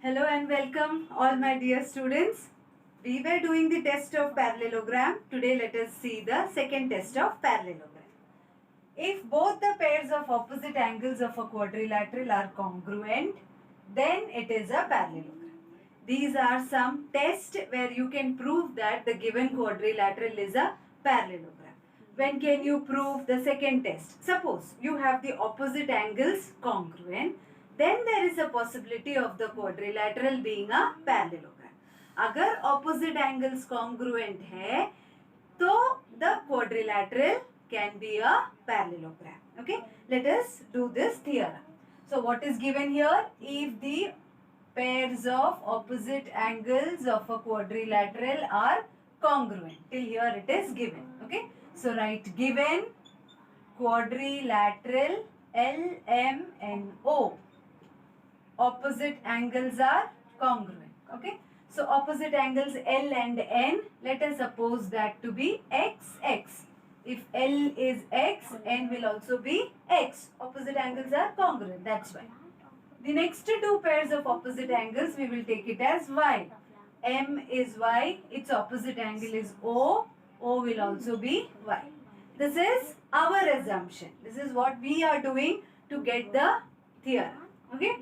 Hello and welcome all my dear students. We were doing the test of parallelogram. Today let us see the second test of parallelogram. If both the pairs of opposite angles of a quadrilateral are congruent, then it is a parallelogram. These are some tests where you can prove that the given quadrilateral is a parallelogram. When can you prove the second test? Suppose you have the opposite angles congruent, then there is a possibility of the quadrilateral being a parallelogram. अगर opposite angles congruent है तो the quadrilateral can be a parallelogram. Okay, let us do this theorem. So what is given here? If the pairs of opposite angles of a quadrilateral are congruent, till here it is given. Okay, so write given quadrilateral LMNO, opposite angles are congruent. Okay, so opposite angles L and N, let us suppose that to be XX. If L is X, N will also be X. Opposite angles are congruent, that's why. The next two pairs of opposite angles, we will take it as Y. M is Y, its opposite angle is O. O will also be Y. This is our assumption. This is what we are doing to get the theorem. Okay?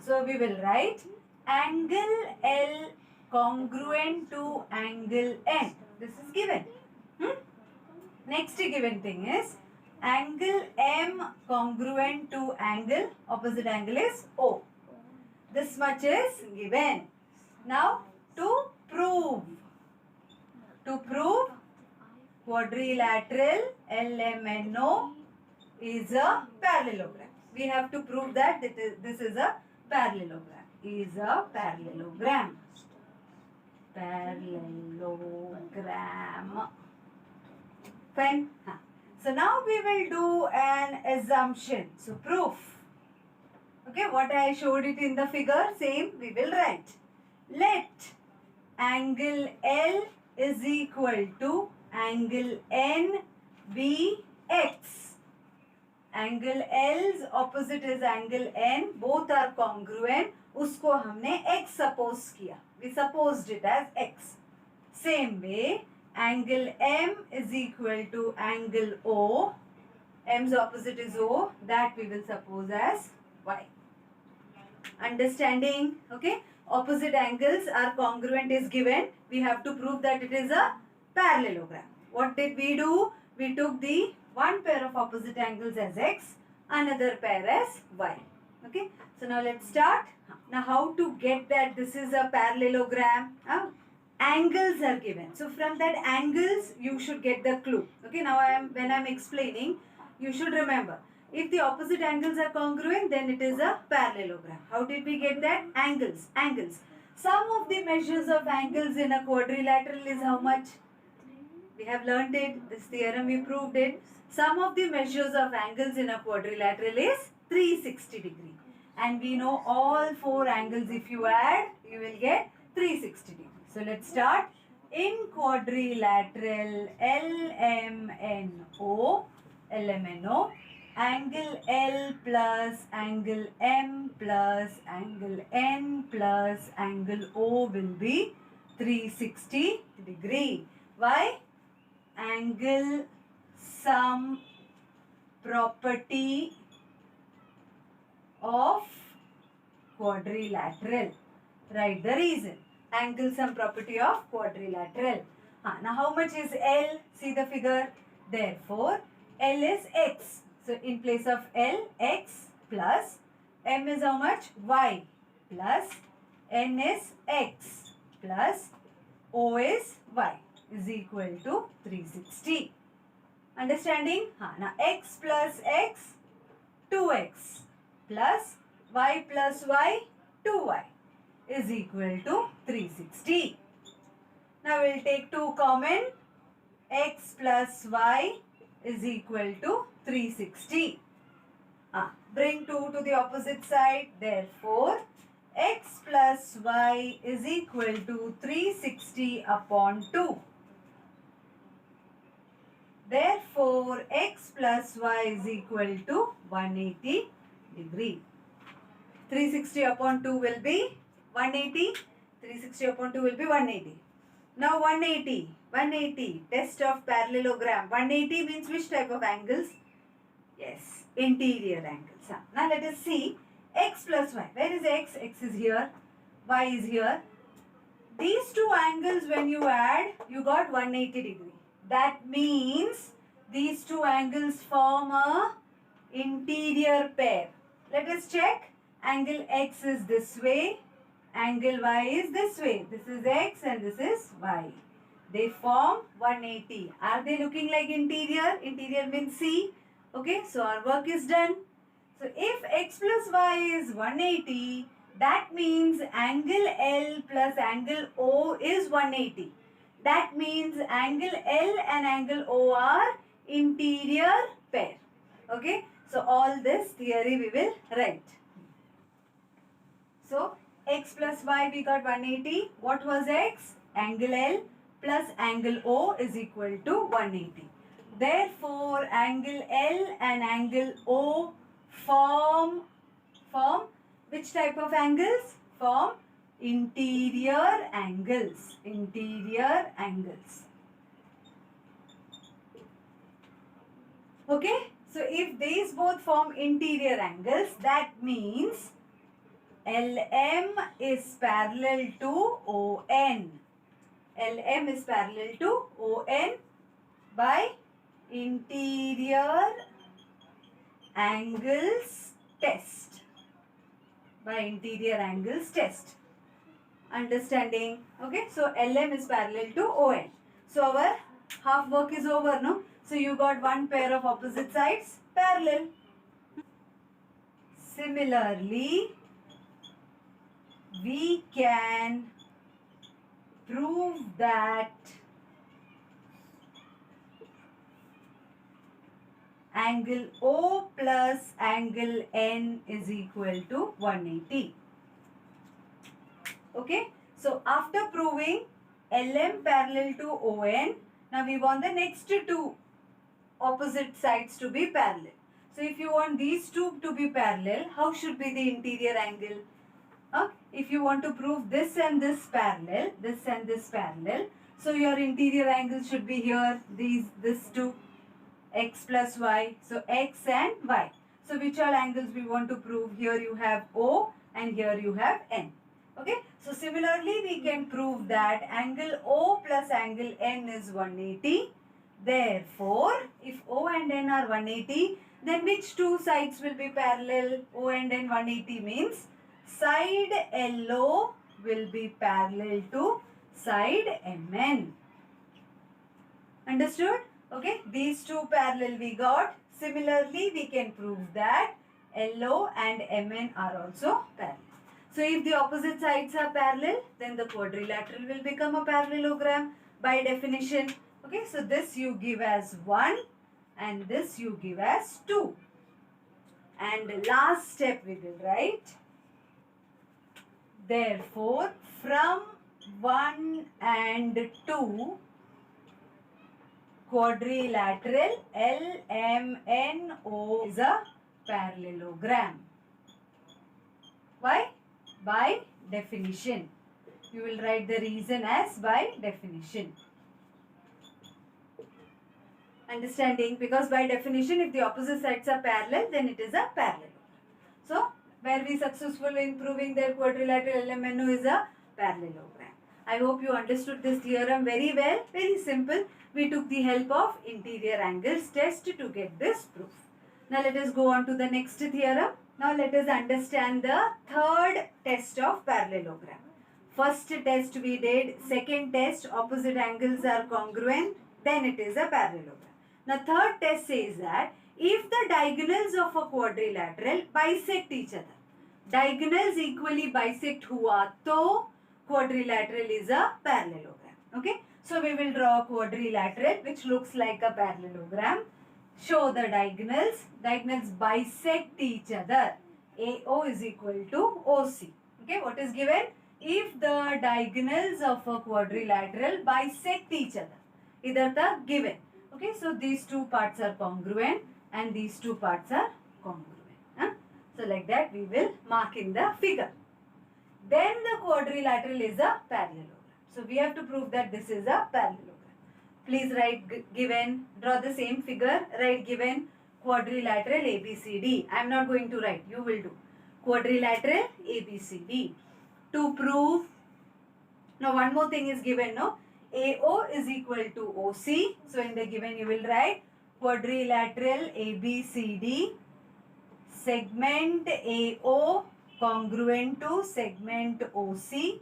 So we will write angle L congruent to angle N. This is given. Next given thing is angle M congruent to angle, opposite angle is O. This much is given. Now to prove quadrilateral LMNO is a parallelogram. We have to prove that this is a parallelogram. Is a parallelogram. Parallelogram. Fine. So now we will do an assumption. So proof. Okay, what I showed it in the figure, same we will write. Let angle L is equal to angle N be X. Angle L's opposite is angle N. Both are congruent. उसको हमने X suppose किया. We supposed it as X. Same way, angle M is equal to angle O. M's opposite is O. That we will suppose as Y. Understanding? Okay. Opposite angles are congruent is given. We have to prove that it is a parallelogram. What did we do? We took the one pair of opposite angles as X, another pair as Y. Okay. So now let's start. Now how to get that this is a parallelogram? Angles are given. So from that angles you should get the clue. Okay. Now when I am explaining, you should remember. If the opposite angles are congruent, then it is a parallelogram. How did we get that? Angles. Sum of the measures of angles in a quadrilateral is how much? We have learned it. This theorem we proved it. Sum of the measures of angles in a quadrilateral is 360 degree. And we know all four angles, if you add, you will get 360 degree. So let's start. In quadrilateral LMNO, angle L plus angle M plus angle N plus angle O will be 360 degree. Why? Angle sum property of quadrilateral. Write the reason. Angle sum property of quadrilateral. Now how much is L? See the figure. Therefore, L is X. So in place of L, X plus M is how much? Y plus N is X plus O is Y is equal to 360. Understanding? Now X plus X, 2X plus Y plus Y, 2Y is equal to 360. Now we will take 2 common. X plus Y is equal to 360. Bring 2 to the opposite side. Therefore, X plus Y is equal to 360 upon 2. Therefore, X plus Y is equal to 180 degree. 360 upon 2 will be 180. 360 upon 2 will be 180. Now 180. Test of parallelogram. 180 means which type of angles? Yes, interior angles. Now let us see x plus y. Where is x? X is here. Y is here. These two angles when you add, you got 180 degree. That means these two angles form a interior pair. Let us check. Angle x is this way. Angle y is this way. This is x and this is y. They form 180. Are they looking like interior? Interior means C. Okay, so our work is done. So if x plus y is 180, that means angle L plus angle O is 180. That means angle L and angle O are interior pair. Okay, so all this theory we will write. So x plus y we got 180. What was x? Angle L plus angle O is equal to 180. Therefore, angle L and angle O form which type of angles? Form interior angles. Interior angles. Okay. So, if these both form interior angles, that means LM is parallel to ON. LM is parallel to ON by interior angles test. By interior angles test. Understanding? Okay. So, LM is parallel to ON. So, our half work is over, no? So, you got one pair of opposite sides parallel. Similarly, we can prove that angle O plus angle N is equal to 180. Okay. So, after proving LM parallel to ON, now we want the next two opposite sides to be parallel. So, if you want these two to be parallel, how should be the interior angle? If you want to prove this and this parallel, this and this parallel, so your interior angle should be here, this two, x plus y. So, x and y. So, which all angles we want to prove? Here you have O and here you have N. Okay. So, similarly, we can prove that angle O plus angle N is 180. Therefore, if O and N are 180, then which two sides will be parallel? O and N 180 means side LO will be parallel to side MN. Understood? Okay, these two parallel we got. Similarly, we can prove that LO and MN are also parallel. So, if the opposite sides are parallel, then the quadrilateral will become a parallelogram by definition. Okay, so this you give as 1 and this you give as 2. And last step we will write. Therefore, from 1 and 2, quadrilateral LMNO is a parallelogram. Why? By definition. You will write the reason as by definition. Understanding? Because by definition, if the opposite sides are parallel, then it is a parallelogram. So, were we successful in proving that quadrilateral LMNO is a parallelogram? I hope you understood this theorem very well. Very simple. We took the help of interior angles test to get this proof. Now let us go on to the next theorem. Now let us understand the third test of parallelogram. First test we did. Second test, opposite angles are congruent. Then it is a parallelogram. Now third test says that if the diagonals of a quadrilateral bisect each other, diagonals equally bisect hua to quadrilateral is a parallelogram. Okay. So we will draw a quadrilateral which looks like a parallelogram. Show the diagonals. Diagonals bisect each other. AO is equal to OC. Okay. What is given? If the diagonals of a quadrilateral bisect each other. Either the given. Okay. So these two parts are congruent and these two parts are congruent. So like that we will mark in the figure. then the quadrilateral is a parallelogram. So we have to prove that this is a parallelogram. Please write given, draw the same figure, write given quadrilateral ABCD. I am not going to write, you will do. Quadrilateral ABCD. To prove, now one more thing is given, no? AO is equal to OC. So in the given you will write quadrilateral ABCD, segment AO congruent to segment OC.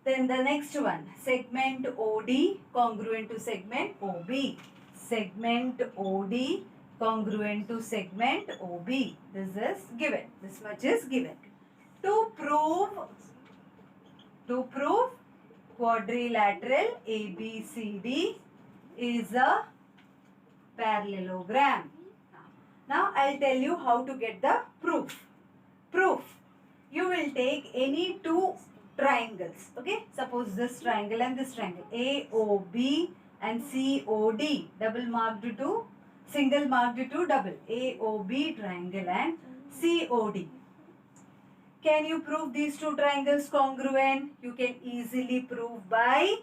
Then the next one, segment OD congruent to segment OB. Segment OD congruent to segment OB. This is given. This much is given. To prove quadrilateral ABCD is a parallelogram. Now I'll tell you how to get the proof. You will take any two triangles. Okay, suppose this triangle and this triangle, AOB and COD, double marked to single marked to double, AOB triangle and COD. Can you prove these two triangles congruent? You can easily prove by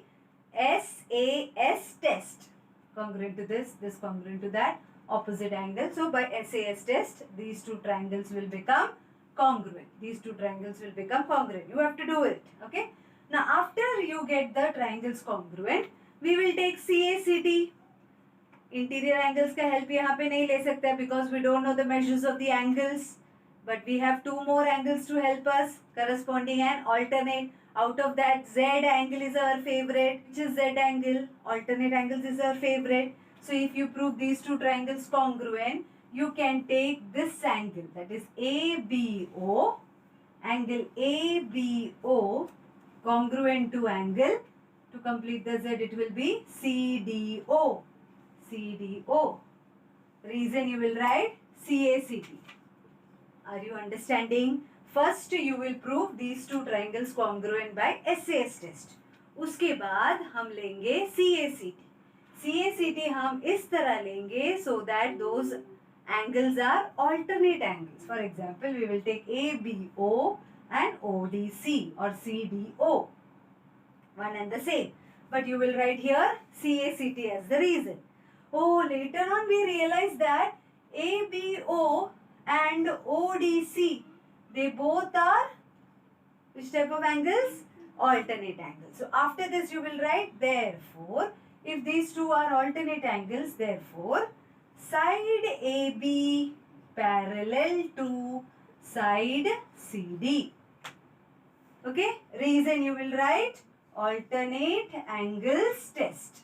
SAS test. Congruent to this congruent to that, opposite angle. So by SAS test, these two triangles will become congruent. These two triangles will become congruent. You have to do it. Okay. Now after you get the triangles congruent, we will take CACT. Interior angles का help यहाँ पे नहीं ले सकते because we don't know the measures of the angles. But we have two more angles to help us, corresponding and alternate. Out of that, Z angle is our favorite. Which is Z angle? Alternate angles is our favorite. So if you prove these two triangles congruent, you can take this angle, that is ABO, angle ABO congruent to angle. To complete the Z, it will be CDO. CDO. Reason you will write CACT. Are you understanding? First you will prove these two triangles congruent by SAS test. उसके बाद हम लेंगे CACT. CACT हम इस तरह लेंगे so that those angles are alternate angles. For example, we will take ABO and ODC or CDO. One and the same. But you will write here CACT as the reason. Oh, later on we realize that ABO and ODC, they both are which type of angles? Alternate angles. So after this you will write, therefore, if these two are alternate angles, therefore, side AB parallel to side CD. Okay? Reason you will write alternate angles test.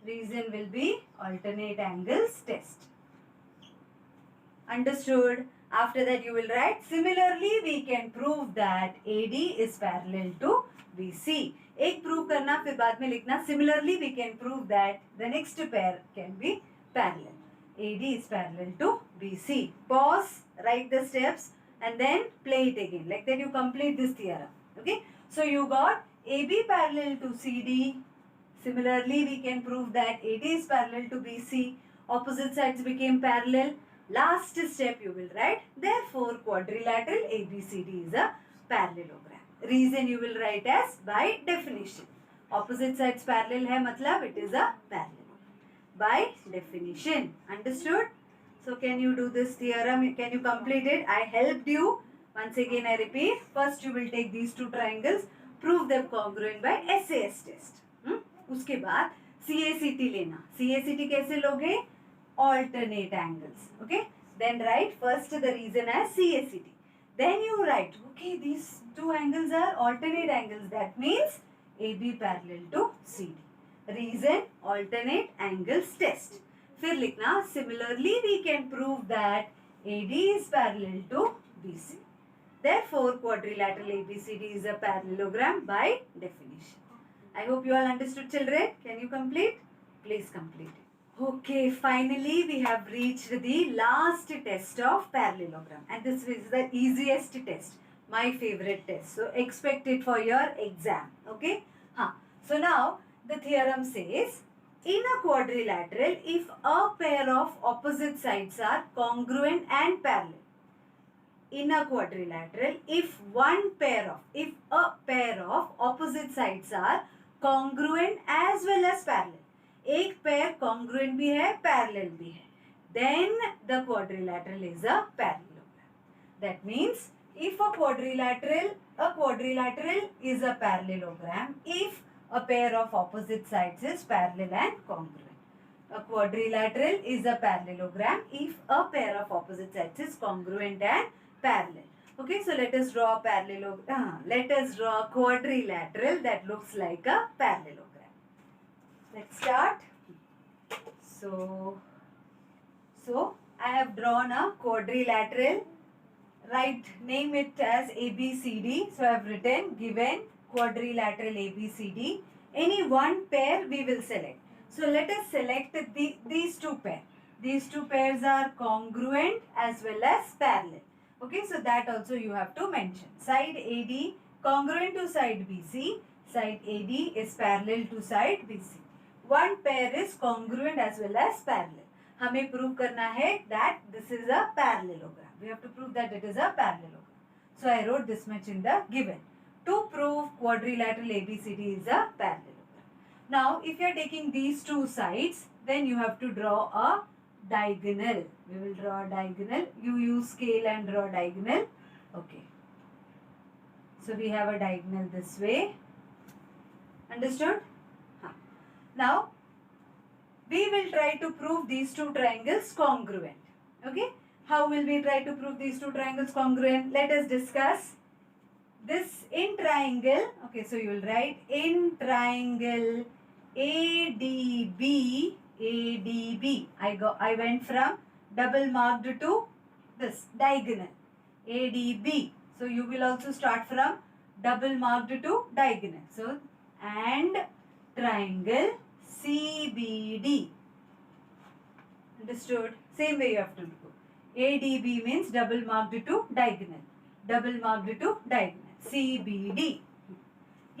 Reason will be alternate angles test. Understood? After that you will write, similarly we can prove that AD is parallel to BC. एक prove करना फिर बाद में लिखना. Similarly we can prove that the next pair can be parallel. AD is parallel to BC. Pause, write the steps and then play it again. Like that you complete this theorem. Okay. So you got AB parallel to CD. Similarly we can prove that AD is parallel to BC. Opposite sides became parallel. Last step you will write, therefore quadrilateral ABCD is a parallelogram. Reason you will write as by definition. Opposite sides parallel hai, matlab it is a parallelogram. By definition. Understood? So can you do this theorem? Can you complete it? I helped you. Once again I repeat. First you will take these two triangles, prove them congruent by SAS test. उसके बाद CACT लेना. CACT कैसे लोगे? Alternate angles. Okay. Then write first the reason as CACT. Then you write, okay, these two angles are alternate angles. That means AB parallel to CD. Reason alternate angles test. फिर लिखना, similarly we can prove that AD is parallel to BC. Therefore quadrilateral ABCD is a parallelogram by definition. I hope you all understood, children. Can you complete? Please complete it. Okay, finally we have reached the last test of parallelogram, and this is the easiest test, my favorite test. So expect it for your exam. Okay. So now the theorem says, in a quadrilateral, if a pair of opposite sides are congruent and parallel, in a quadrilateral if if a pair of opposite sides are congruent as well as parallel. एक pair congruent भी है, parallel भी है. Then the quadrilateral is a parallelogram. That means if a quadrilateral is a parallelogram if a pair of opposite sides is parallel and congruent. A quadrilateral is a parallelogram if a pair of opposite sides is congruent and parallel. Okay, so let us draw a let us draw a quadrilateral that looks like a parallelogram. Let's start. So I have drawn a quadrilateral. Name it as ABCD. So I have written given quadrilateral ABCD. Any one pair we will select. So let us select these two pairs. These two pairs are congruent as well as parallel. Okay, so that also you have to mention. Side AD congruent to side BC. Side AD is parallel to side BC. One pair is congruent as well as parallel. हमें prove करना है that this is a parallelogram. We have to prove that it is a parallelogram. So I wrote this much in the given. To prove quadrilateral ABCD is a parallelogram. Now, if you are taking these two sides, then you have to draw a diagonal. We will draw a diagonal. You use scale and draw diagonal. Okay. So, we have a diagonal this way. Understood? Now, we will try to prove these two triangles congruent. Okay. How will we try to prove these two triangles congruent? Let us discuss. This in triangle. Okay, so you will write in triangle ADB. I went from double marked to this diagonal ADB. So you will also start from double marked to diagonal. So and triangle CBD. Understood? Same way you have to do. ADB means double marked to diagonal. Double marked to diagonal. CBD.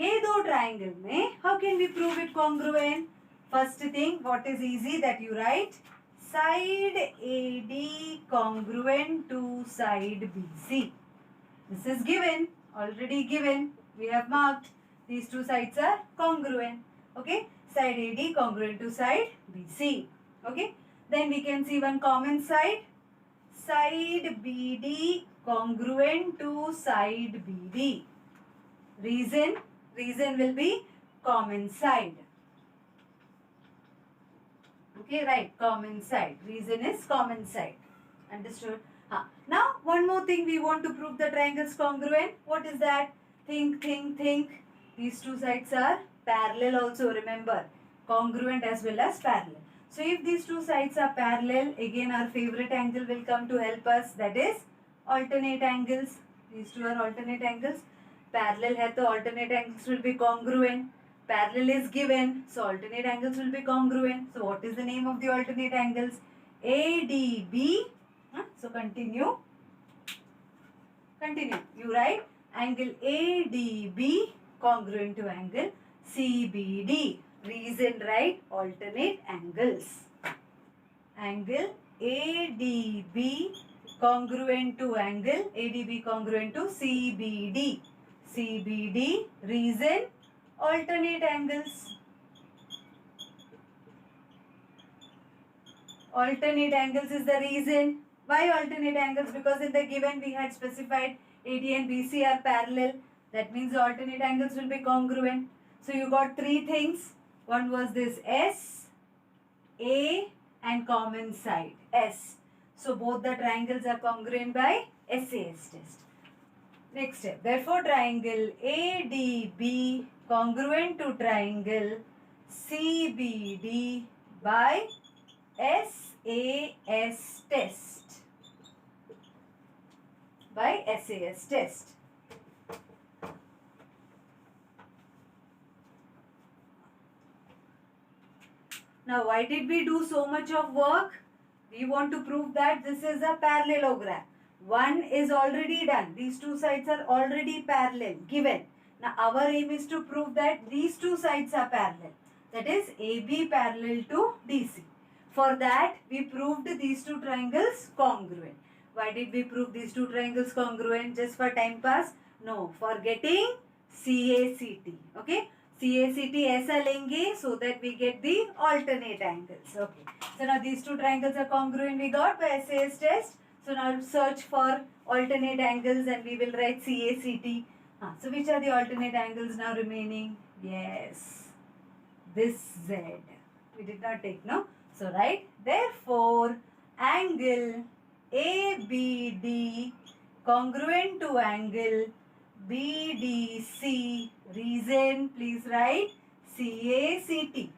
ये दो triangle में how can we prove it congruent? First thing, what is easy that you write side AD congruent to side BC. This is given, already given. We have marked these two sides are congruent. Okay, side AD congruent to side BC. Okay, then we can see one common side. Side BD congruent to side BD. Reason will be common side. Okay, right, common side. Reason is common side. Understood? Now, one more thing we want to prove the triangles congruent. What is that? Think. These two sides are parallel also, remember. Congruent as well as parallel. So, if these two sides are parallel, again our favorite angle will come to help us. That is alternate angles. These two are alternate angles. Parallel hai to alternate angles will be congruent. Parallel is given, so alternate angles will be congruent. So what is the name of the alternate angles? ADB. So continue. You write angle ADB congruent to angle CBD. Reason, right? Alternate angles. Angle ADB congruent to angle ADB congruent to CBD. CBD. Reason, alternate angles. Alternate angles is the reason. Why alternate angles? Because in the given we had specified AD and BC are parallel. That means the alternate angles will be congruent. So you got three things. One was this S, A and common side S. So both the triangles are congruent by SAS test. Next step. Therefore triangle ADB congruent to triangle CBD by SAS test. By SAS test. Now why did we do so much of work? We want to prove that this is a parallelogram. One is already done. These two sides are already parallel, given. Now our aim is to prove that these two sides are parallel. That is AB parallel to DC. For that we proved these two triangles congruent. Why did we prove these two triangles congruent? Just for time pass? No, for getting CACT. Okay, CACT ऐसा लेंगे so that we get the alternate angles. Okay, so now these two triangles are congruent we got by SAS test. So now search for alternate angles and we will write CACT. So which are the alternate angles now remaining? Yes, this Z. We did not take, no? So write, therefore, angle ABD congruent to angle BDC. Reason, please write CACT.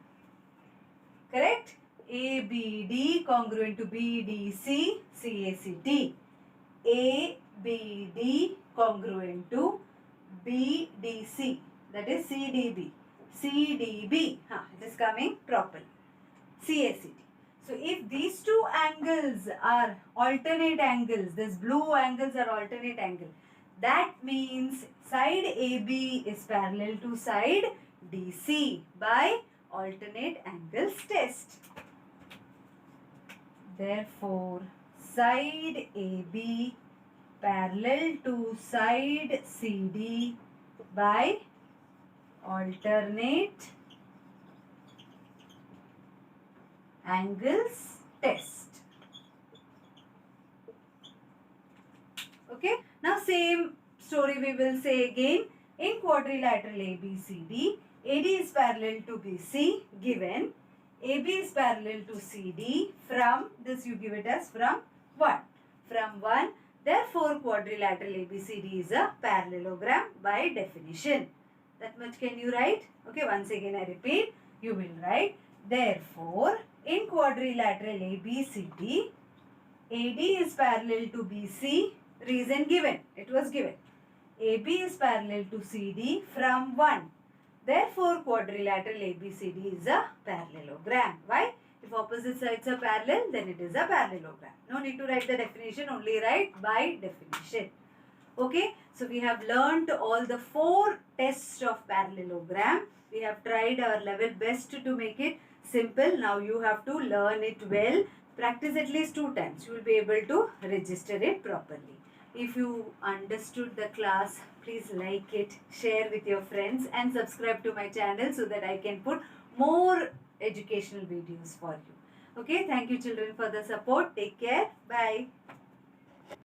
Correct? ABD congruent to BDC, CACT. ABD congruent to BDC, that is CDB. CDB, it is coming properly. CACT. So if these two angles are alternate angles, this blue angles are alternate angle, that means side AB is parallel to side DC by alternate angles test. Therefore, side AB parallel to side CD by alternate angles test. Okay, now same story we will say again. In quadrilateral ABCD, AD is parallel to BC given AB is parallel to CD from this, you give it as from 1. From 1, therefore quadrilateral ABCD is a parallelogram by definition. That much can you write? Okay, once again I repeat, you will write, therefore in quadrilateral ABCD, AD is parallel to BC, reason given, it was given. AB is parallel to CD from 1. Therefore, quadrilateral ABCD is a parallelogram. Why? If opposite sides are parallel, then it is a parallelogram. No need to write the definition, only write by definition. Okay, so we have learned all the 4 tests of parallelogram. We have tried our level best to make it simple. Now you have to learn it well. Practice at least 2 times. You will be able to register it properly. If you understood the class, please like it, share with your friends and subscribe to my channel so that I can put more educational videos for you. Okay, thank you children for the support. Take care. Bye.